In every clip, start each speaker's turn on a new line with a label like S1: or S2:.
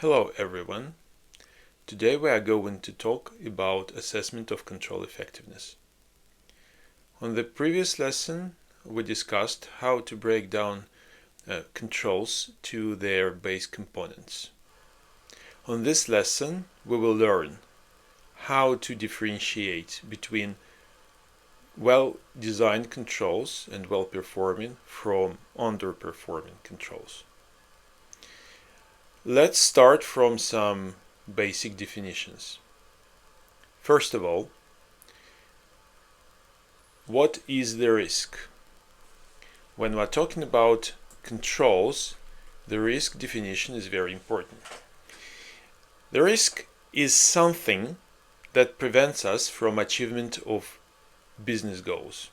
S1: Hello everyone. Today we are going to talk about assessment of control effectiveness. On the previous lesson we discussed how to break down controls to their base components. On this lesson we will learn how to differentiate between well-designed controls and well-performing from underperforming controls. Let's start from some basic definitions. First of all, what is the risk? When we're talking about controls, the risk definition is very important. The risk is something that prevents us from achievement of business goals.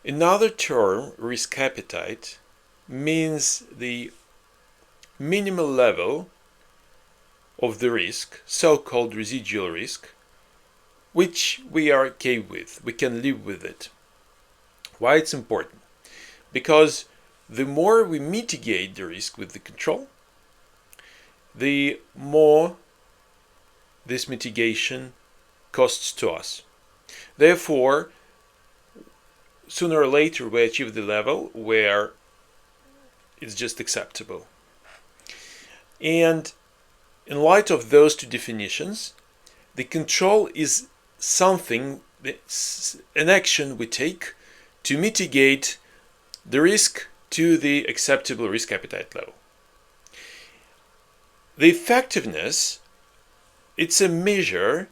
S1: Another term, risk appetite, means the minimal level of the risk, so-called residual risk, which we are okay with, we can live with it. Why it's important? Because the more we mitigate the risk with the control, the more this mitigation costs to us. Therefore, sooner or later we achieve the level where it's just acceptable. And in light of those two definitions, the control is something, an action we take to mitigate the risk to the acceptable risk appetite level. The effectiveness, it's a measure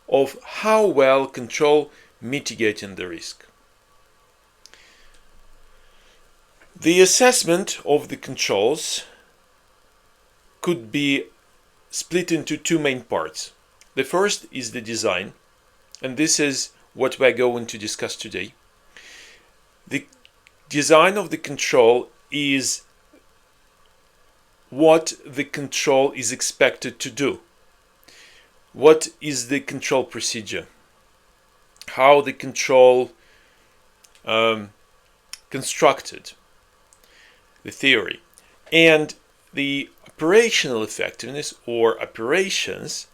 S1: of how well control mitigating the risk. The assessment of the controls could be split into two main parts. The first is the design, and this is what we're going to discuss today. The design of the control is what the control is expected to do. What is the control procedure? How the control constructed, the theory, and the operational effectiveness or operations,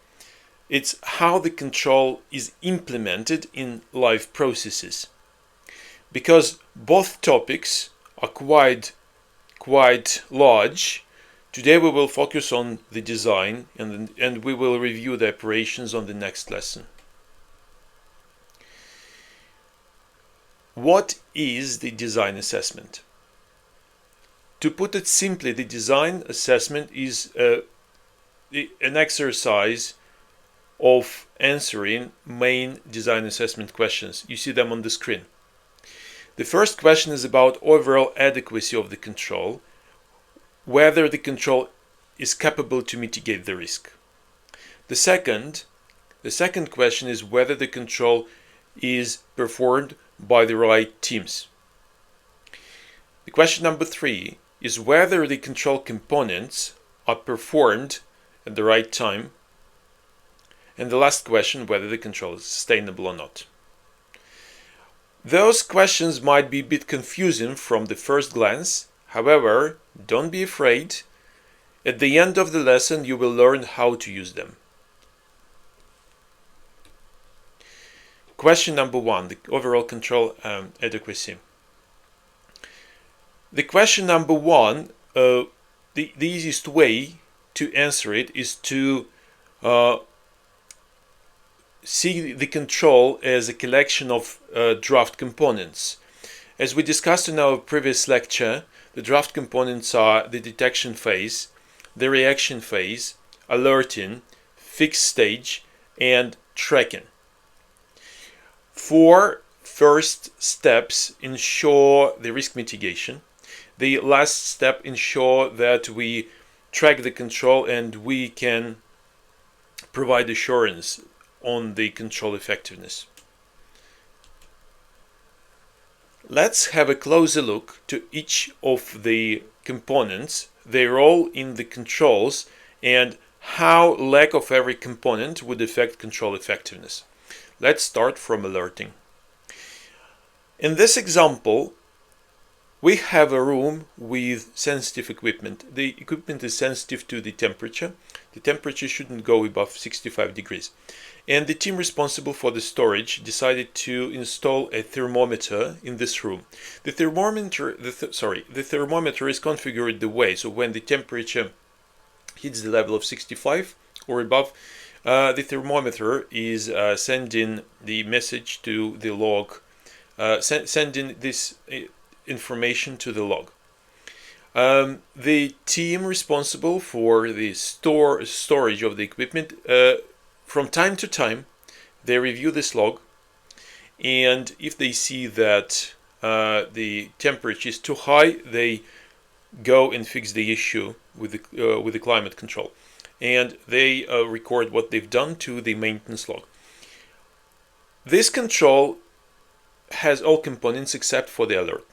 S1: it's how the control is implemented in live processes. Because both topics are quite large, today we will focus on the design and we will review the operations on the next lesson. What is the design assessment? To put it simply, the design assessment is an exercise of answering main design assessment questions. You see them on the screen. The first question is about overall adequacy of the control, whether the control is capable to mitigate the risk. The second question is whether the control is performed by the right teams. The question number 3 is whether the control components are performed at the right time. And the last question, whether the control is sustainable or not. Those questions might be a bit confusing from the first glance. However, don't be afraid. At the end of the lesson, you will learn how to use them. Question number 1, the overall control adequacy. The question number 1, the easiest way to answer it is to see the control as a collection of draft components. As we discussed in our previous lecture, the draft components are the detection phase, the reaction phase, alerting, fixed stage, and tracking. 4 first steps ensure the risk mitigation. The last step ensure that we track the control and we can provide assurance on the control effectiveness. Let's have a closer look to each of the components, their role in the controls, and how lack of every component would affect control effectiveness. Let's start from alerting. In this example, We have a room with sensitive equipment. The equipment is sensitive to the temperature. The temperature shouldn't go above 65 degrees. And the team responsible for the storage decided to install a thermometer in this room. The thermometer is configured the way so when the temperature hits the level of 65 or above, the thermometer is sending the message to the log, sending this information to the log. The team responsible for the storage of the equipment, from time to time, they review this log, and if they see that the temperature is too high, they go and fix the issue with the climate control, and they record what they've done to the maintenance log. This control has all components except for the alert,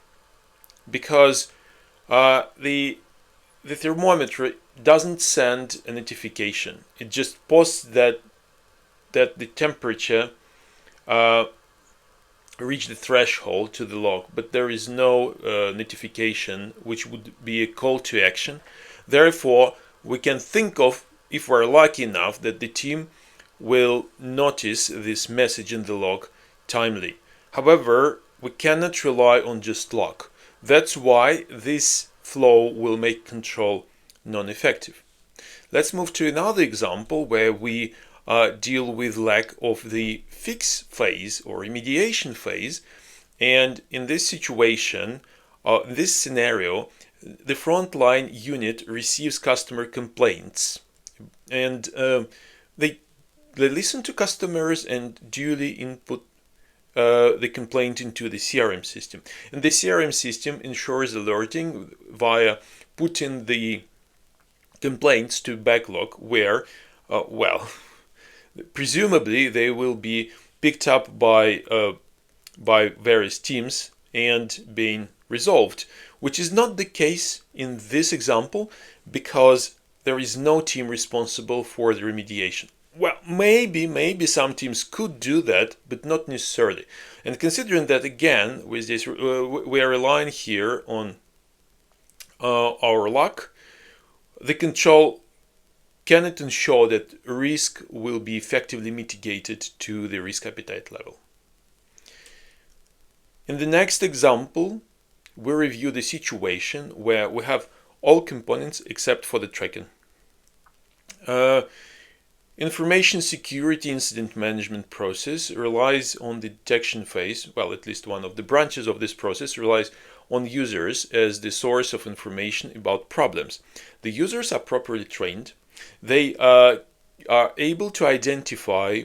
S1: because the thermometer doesn't send a notification. It just posts that the temperature reached the threshold to the log, but there is no notification which would be a call to action. Therefore, we can think of, if we're lucky enough, that the team will notice this message in the log timely. However, we cannot rely on just luck. That's why this flow will make control non-effective. Let's move to another example where we deal with lack of the fix phase or remediation phase. And in this situation, in this scenario, the frontline unit receives customer complaints, and they listen to customers and duly input the complaint into the CRM system. And the CRM system ensures alerting via putting the complaints to backlog where, presumably they will be picked up by various teams and being resolved, which is not the case in this example because there is no team responsible for the remediation. Well, maybe some teams could do that, but not necessarily. And considering that, again, with this, we are relying here on our luck, the control cannot ensure that risk will be effectively mitigated to the risk appetite level. In the next example, we review the situation where we have all components except for the tracking. Information security incident management process relies on the detection phase. Well, at least one of the branches of this process relies on users as the source of information about problems. The users are properly trained. They are able to identify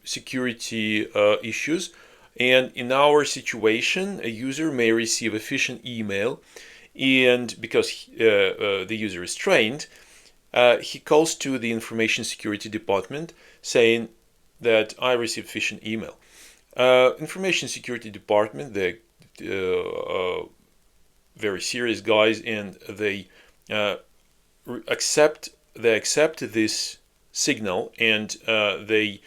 S1: security issues, and in our situation, a user may receive a phishing email, and because the user is trained, he calls to the information security department saying that I received phishing email. Information security department, they're very serious guys, and they accept this signal, and they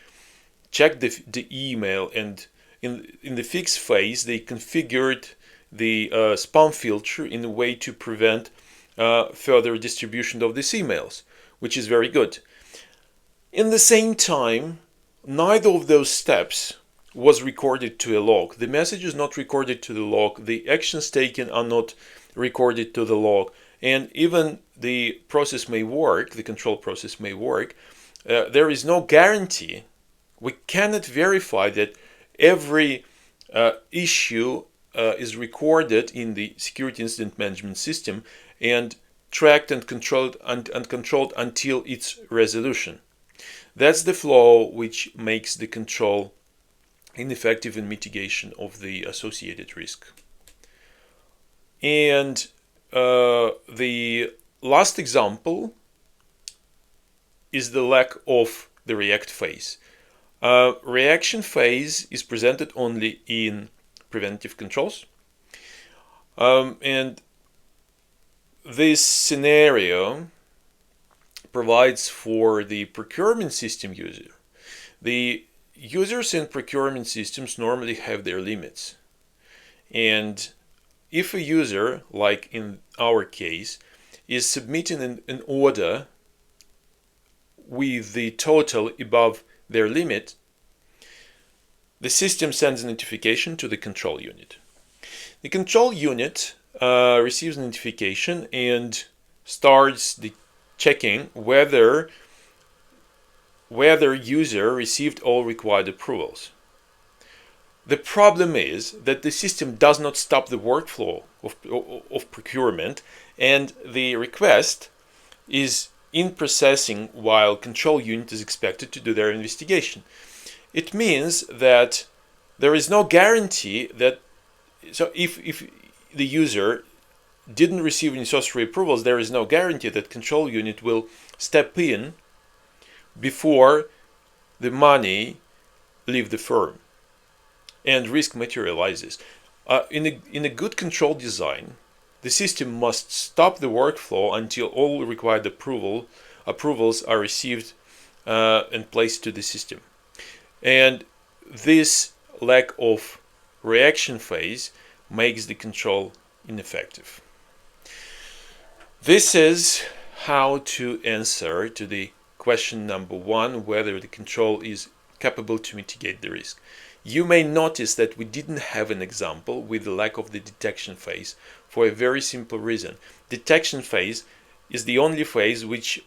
S1: check the email, and in the fix phase they configured the spam filter in a way to prevent further distribution of these emails, which is very good. In the same time, neither of those steps was recorded to a log. The message is not recorded to the log. The actions taken are not recorded to the log. And even the process may work, the control process may work, there is no guarantee. We cannot verify that every issue is recorded in the security incident management system and tracked and controlled until its resolution. That's the flaw which makes the control ineffective in mitigation of the associated risk. And the last example is the lack of the react phase. Reaction phase is presented only in preventive controls, and this scenario provides for the procurement system user. The users in procurement systems normally have their limits, and if a user, like in our case, is submitting an order with the total above their limit, the system sends a notification to the control unit. The control unit receives a notification and starts checking whether user received all required approvals. The problem is that the system does not stop the workflow of procurement, and the request is in processing while control unit is expected to do their investigation. It means that there is no guarantee that, so if the user didn't receive any sorcery approvals, there is no guarantee that control unit will step in before the money leave the firm and risk materializes. In a good control design, the system must stop the workflow until all required approvals are received and placed to the system. And this lack of reaction phase makes the control ineffective. This is how to answer to the question number 1, whether the control is capable to mitigate the risk. You may notice that we didn't have an example with the lack of the detection phase for a very simple reason. Detection phase is the only phase which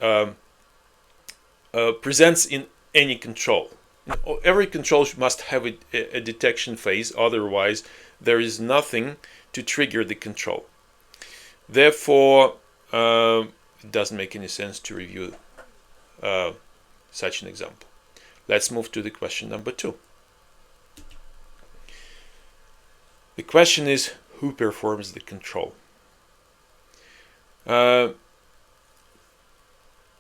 S1: presents in any control. Every control must have a detection phase, otherwise there is nothing to trigger the control. Therefore, it doesn't make any sense to review such an example. Let's move to the question number 2. The question is, who performs the control?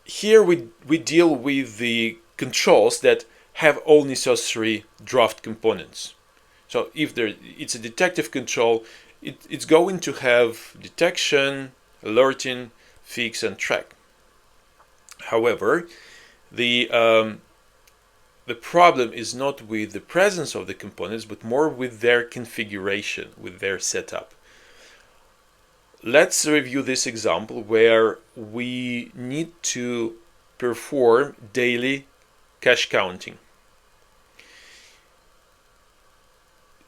S1: Here we deal with the controls that have all necessary draft components. So if it's a detective control, it's going to have detection, alerting, fix, and track. However, the problem is not with the presence of the components, but more with their configuration, with their setup. Let's review this example where we need to perform daily cash counting.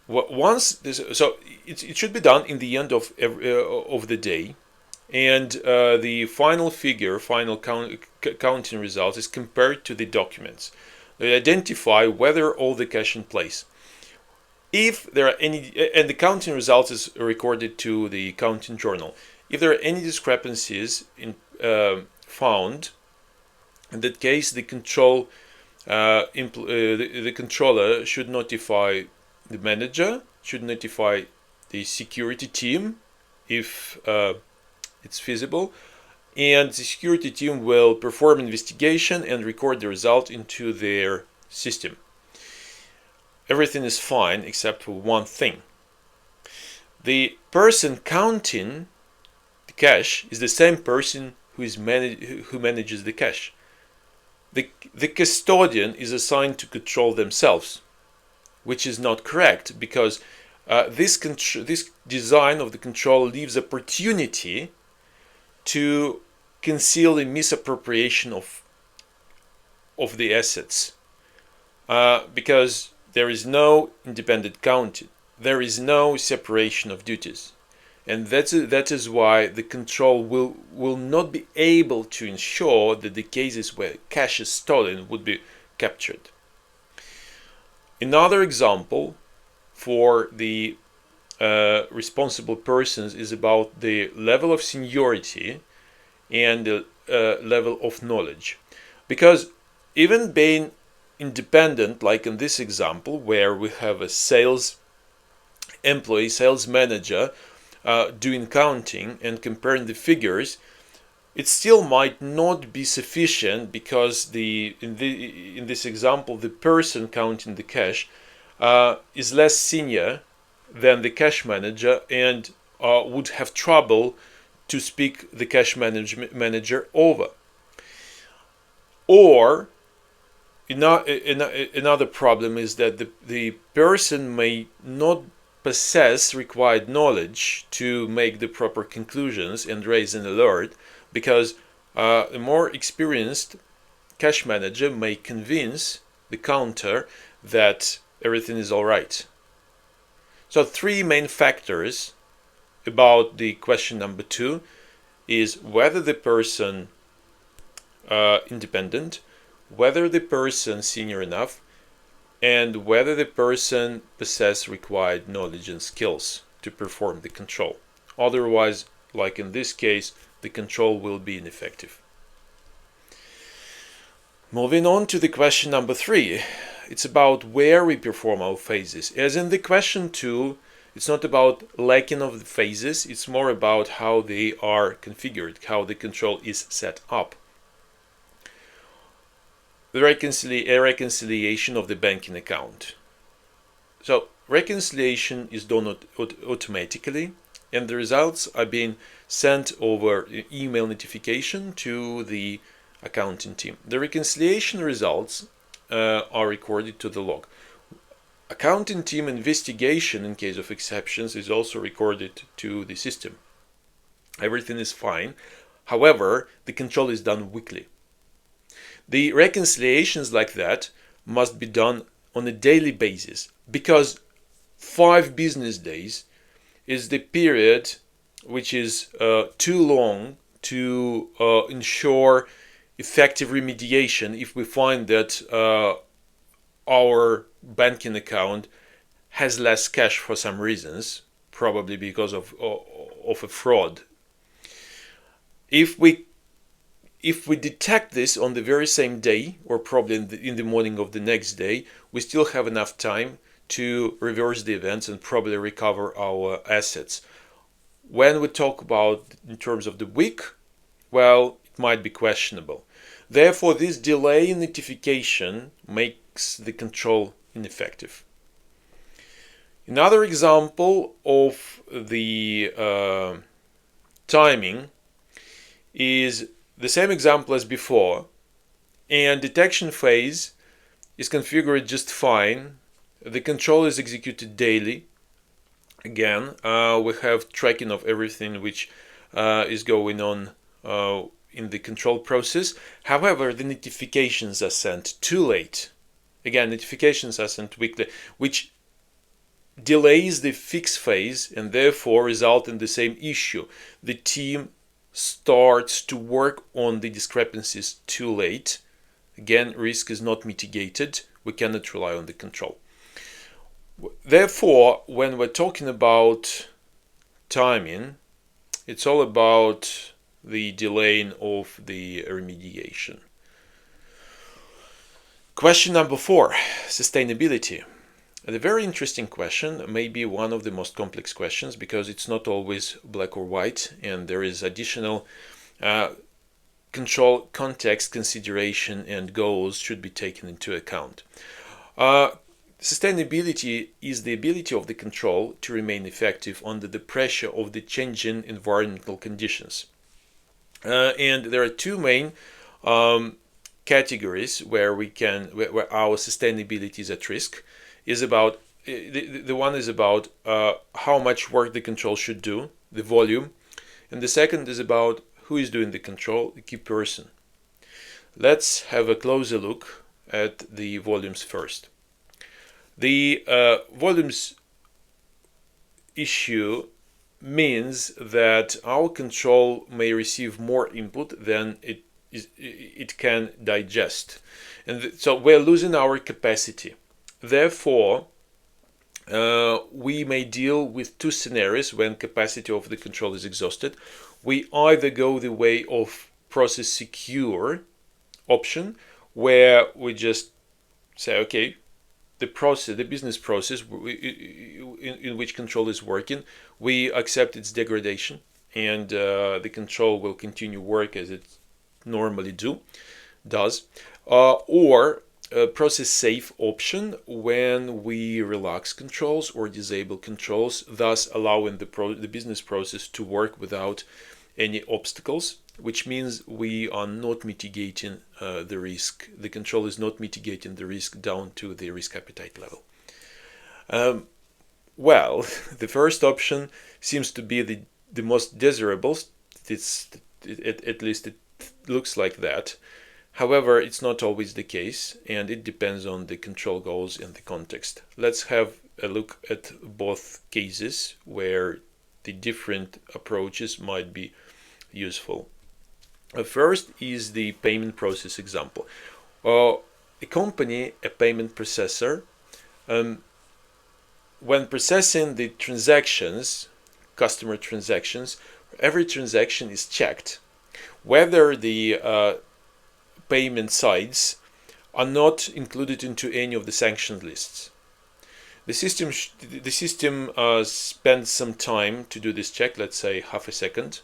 S1: It should be done in the end of the day, and the final figure, counting results, is compared to the documents. They identify whether all the cash in place. If there are any, and the counting results is recorded to the counting journal. If there are any discrepancies found, in that case, the controller should notify the manager, should notify the security team if it's feasible, and the security team will perform investigation and record the result into their system. Everything is fine except for one thing. The person counting the cash is the same person who manages the cash. The custodian is assigned to control themselves, which is not correct, because this design of the control leaves opportunity to conceal a misappropriation of the assets, because there is no independent counting, there is no separation of duties, and that is why the control will not be able to ensure that the cases where cash is stolen would be captured. Another example for the responsible persons is about the level of seniority and the level of knowledge, because even being independent, like in this example where we have a sales manager doing counting and comparing the figures, it still might not be sufficient, because in this example the person counting the cash is less senior than the cash manager and would have trouble to speak the cash manager over. Or another problem is that the person may not possess required knowledge to make the proper conclusions and raise an alert, because a more experienced cash manager may convince the counter that everything is all right. So 3 main factors about the question number 2 is whether the person independent, whether the person senior enough, and whether the person possesses required knowledge and skills to perform the control. Otherwise, like in this case, the control will be ineffective. Moving on to the question number 3, it's about where we perform our phases. As in the question 2, it's not about lacking of the phases, it's more about how they are configured, how the control is set up. A reconciliation of the banking account. So reconciliation is done automatically, and the results are being sent over email notification to the accounting team. The reconciliation results are recorded to the log. Accounting team investigation in case of exceptions is also recorded to the system. Everything is fine. However, the control is done weekly. The reconciliations like that must be done on a daily basis, because 5 business days is the period which is too long to ensure effective remediation if we find that our banking account has less cash for some reasons, probably because of a fraud. If we detect this on the very same day, or probably in the morning of the next day, we still have enough time to reverse the events and probably recover our assets. When we talk about in terms of the week, well, it might be questionable. Therefore, this delay in notification makes the control ineffective. Another example of the timing is the same example as before, and detection phase is configured just fine. The control is executed daily. Again, we have tracking of everything which is going on in the control process. However, the notifications are sent too late. Again, notifications are sent weekly, which delays the fix phase and therefore result in the same issue. The team starts to work on the discrepancies too late. Again, risk is not mitigated. We cannot rely on the control. Therefore, when we're talking about timing, it's all about the delaying of the remediation. Question number 4, sustainability. A very interesting question, maybe one of the most complex questions, because it's not always black or white, and there is additional control context consideration and goals should be taken into account. Sustainability is the ability of the control to remain effective under the pressure of the changing environmental conditions. And there are 2 main categories where our sustainability is at risk. Is about the one is about how much work the control should do, the volume, and the second is about who is doing the control, the key person. Let's have a closer look at the volumes first. The volumes issue means that our control may receive more input than it can digest, and so we're losing our capacity. Therefore, we may deal with 2 scenarios when capacity of the control is exhausted. We either go the way of process secure option, where we just say, okay, the business process in which control is working, we accept its degradation, and the control will continue work as it normally does, or process safe option, when we relax controls or disable controls, thus allowing the business process to work without any obstacles, which means we are not mitigating the risk. The control is not mitigating the risk down to the risk appetite level. Well, the first option seems to be the most desirable. At least it looks like that. However, it's not always the case, and it depends on the control goals and the context. Let's have a look at both cases where the different approaches might be useful. First is the payment process example. A company, a payment processor, when processing the transactions, customer transactions, every transaction is checked whether the payment sides are not included into any of the sanctioned lists. The system spends some time to do this check, let's say half a second.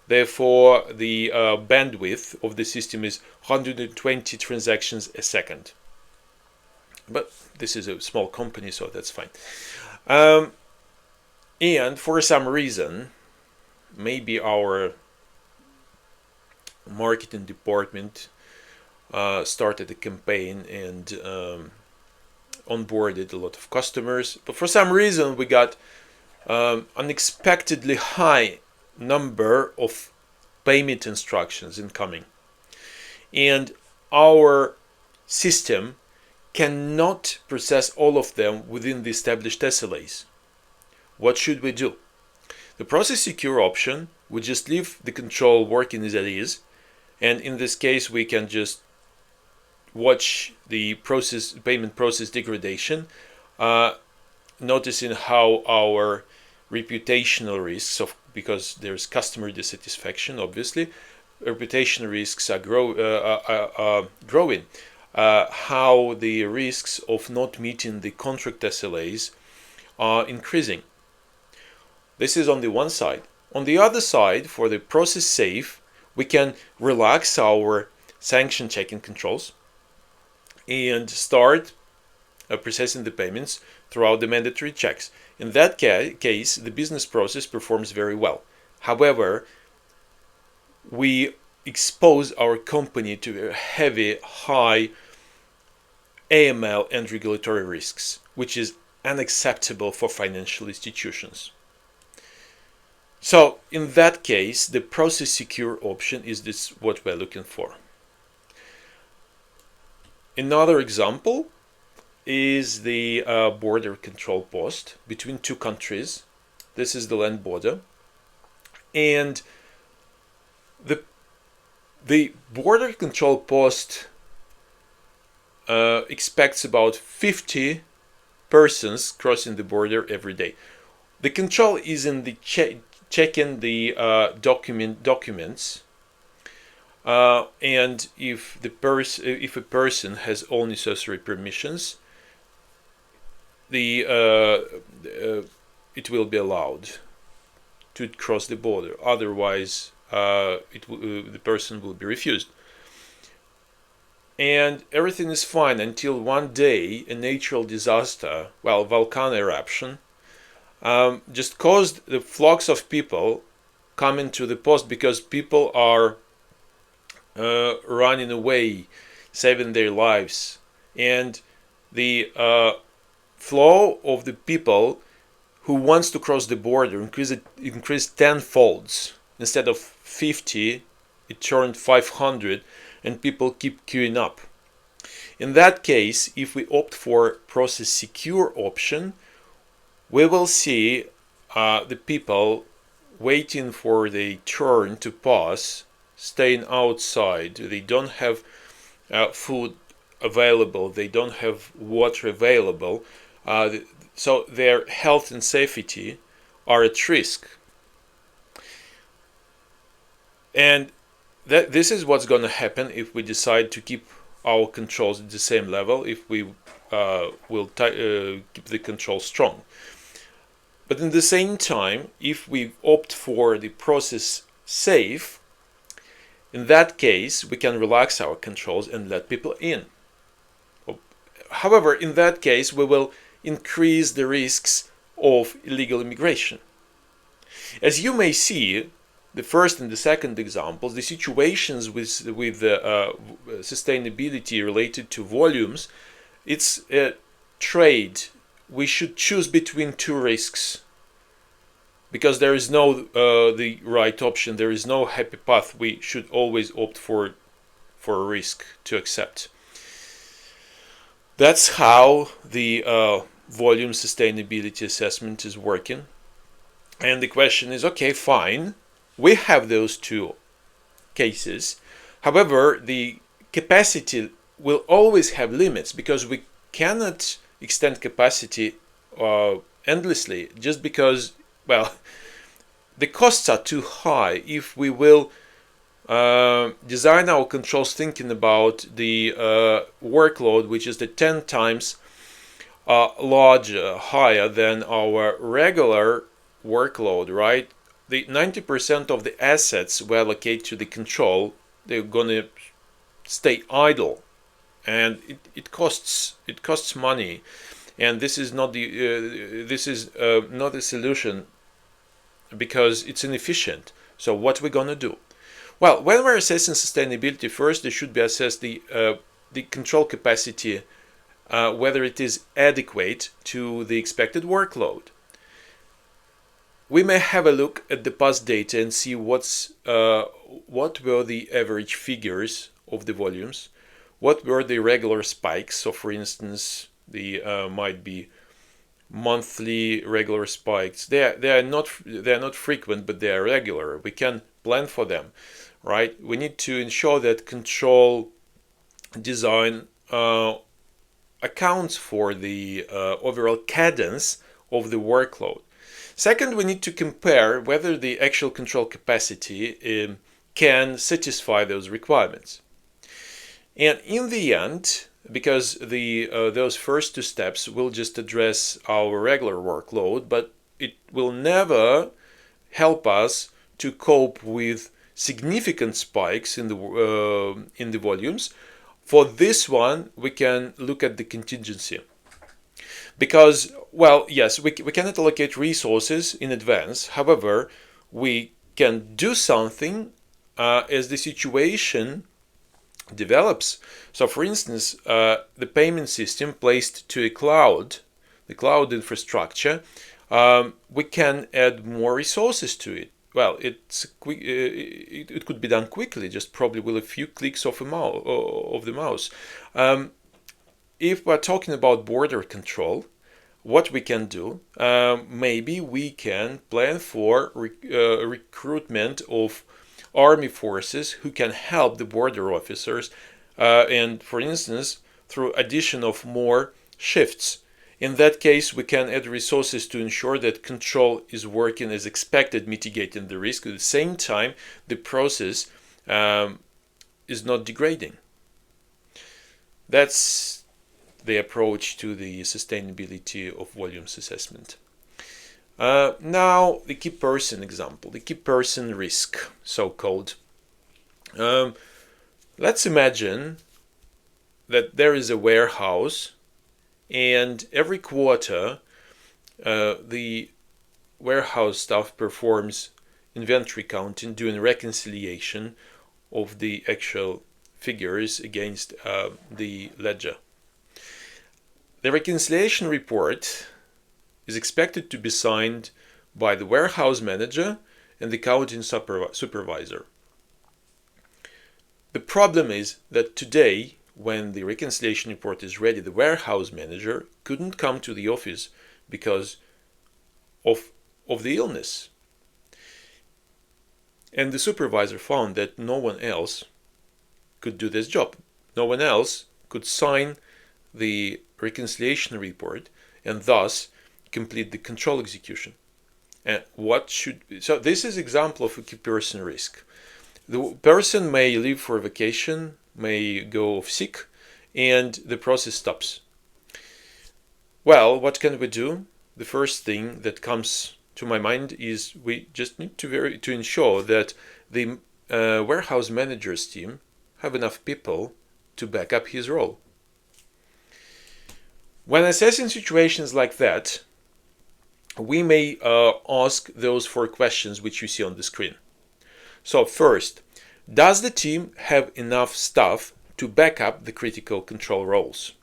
S1: Therefore, the bandwidth of the system is 120 transactions a second. But this is a small company, so that's fine. And for some reason, maybe our marketing department started a campaign and onboarded a lot of customers, but for some reason we got unexpectedly high number of payment instructions incoming, and our system cannot process all of them within the established SLAs. What should we do? The process secure option would just leave the control working as it is, and in this case we can just watch the payment process degradation, noticing how our reputational risks, because there's customer dissatisfaction, obviously, reputational risks are growing, how the risks of not meeting the contract SLAs are increasing. This is on the one side. On the other side, for the process safe, we can relax our sanction checking controls and start processing the payments throughout the mandatory checks. In that case, the business process performs very well. However, we expose our company to heavy, high AML and regulatory risks, which is unacceptable for financial institutions. So in that case, the process secure option is this what we're looking for. Another example is the border control post between two countries. This is the land border, and the border control post expects about 50 persons crossing the border every day. The control is in the checking the documents, and if a person has all necessary permissions, it will be allowed to cross the border. Otherwise, the person will be refused. And everything is fine until one day a natural disaster, volcano eruption, just caused the flocks of people coming to the post because people are running away, saving their lives, and the flow of the people who wants to cross the border increased tenfolds. Instead of 50, it turned 500, and people keep queuing up. In that case, if we opt for process secure option, we will see the people waiting for the turn to pass, staying outside. They don't have food available, they don't have water available, so their health and safety are at risk. And this is what's going to happen if we decide to keep our controls at the same level, if we will keep the control strong. But in the same time, if we opt for the process safe, in that case, we can relax our controls and let people in. However, in that case, we will increase the risks of illegal immigration. As you may see, the first and the second examples, the situations with sustainability related to volumes, it's a trade we should choose between two risks, because there is no the right option, there is no happy path. We should always opt for a risk to accept. That's how the volume sustainability assessment is working. And the question is, okay, fine, we have those two cases. However, the capacity will always have limits, because we cannot extend capacity endlessly, just because, well, the costs are too high. If we will design our controls thinking about the workload, which is the 10 times larger, higher than our regular workload, right? The 90% of the assets we allocate to the control, they're gonna stay idle, and it costs money, and this is not not a solution, because it's inefficient. So what we're gonna do? Well, when we're assessing sustainability, first there should be assessed the control capacity, whether it is adequate to the expected workload. We may have a look at the past data and see what were the average figures of the volumes, what were the regular spikes. So, for instance, the might be monthly regular spikes. They are not frequent, but they are regular. We can plan for them, right? We need to ensure that control design accounts for the overall cadence of the workload. Second, we need to compare whether the actual control capacity can satisfy those requirements. And in the end, because those first two steps will just address our regular workload, but it will never help us to cope with significant spikes in the volumes. For this one, we can look at the contingency. Because, well, yes, we cannot allocate resources in advance. However, we can do something as the situation develops. So, for instance, the payment system placed to the cloud infrastructure, we can add more resources to it. Well, it could be done quickly, just probably with a few clicks of the mouse. If we're talking about border control, what we can do, maybe we can plan for recruitment of army forces who can help the border officers, and for instance, through addition of more shifts. In that case, we can add resources to ensure that control is working as expected, mitigating the risk. At the same time, the process is not degrading. That's the approach to the sustainability of volumes assessment. Now, the key person example, the key person risk, so-called. Let's imagine that there is a warehouse, and every quarter the warehouse staff performs inventory counting, doing reconciliation of the actual figures against the ledger. The reconciliation report is expected to be signed by the warehouse manager and the counting supervisor. The problem is that today, when the reconciliation report is ready, the warehouse manager couldn't come to the office because of the illness. And the supervisor found that no one else could do this job. No one else could sign the reconciliation report and thus complete the control execution. And so this is example of a key person risk. The person may leave for vacation, may go off sick, and the process stops. Well, what can we do? The first thing that comes to my mind is we just need to ensure that the warehouse manager's team have enough people to back up his role. When assessing situations like that, we may ask those 4 questions which you see on the screen. So first, does the team have enough staff to back up the critical control roles?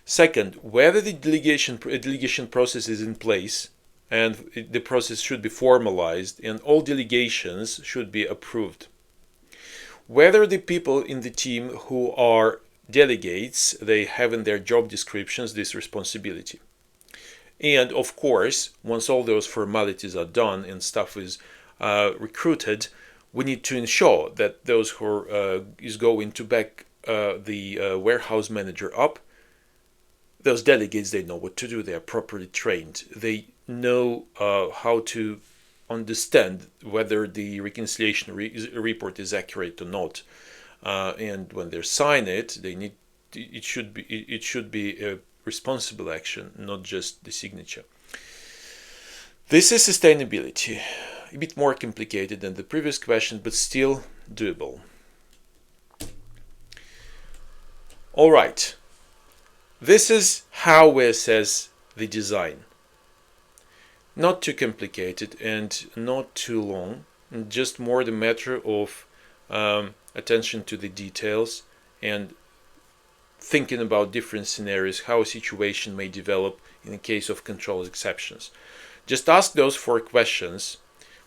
S1: Second, whether the delegation process is in place, and the process should be formalized and all delegations should be approved. Whether the people in the team who are delegates, they have in their job descriptions this responsibility. And of course, once all those formalities are done and staff is recruited, we need to ensure that those who is going to back the warehouse manager up, those delegates, they know what to do, they are properly trained, they know how to understand whether the reconciliation report is accurate or not, and when they sign it, it should be a responsible action, not just the signature. This is sustainability, a bit more complicated than the previous question, but still doable. All right, this is how we assess the design. Not too complicated and not too long, just more the matter of attention to the details and thinking about different scenarios, how a situation may develop in the case of control exceptions. Just ask those 4 questions: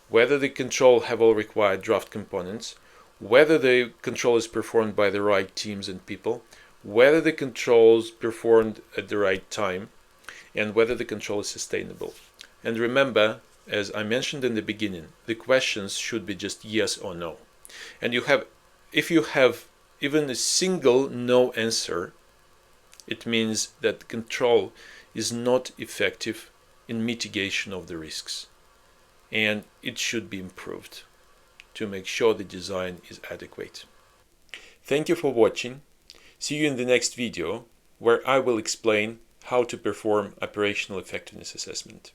S1: whether the control have all required draft components, whether the control is performed by the right teams and people, whether the control is performed at the right time, and whether the control is sustainable. And remember, as I mentioned in the beginning, the questions should be just yes or no. And if you have even a single no answer, it means that control is not effective in mitigation of the risks, and it should be improved to make sure the design is adequate. Thank you for watching. See you in the next video, where I will explain how to perform operational effectiveness assessment.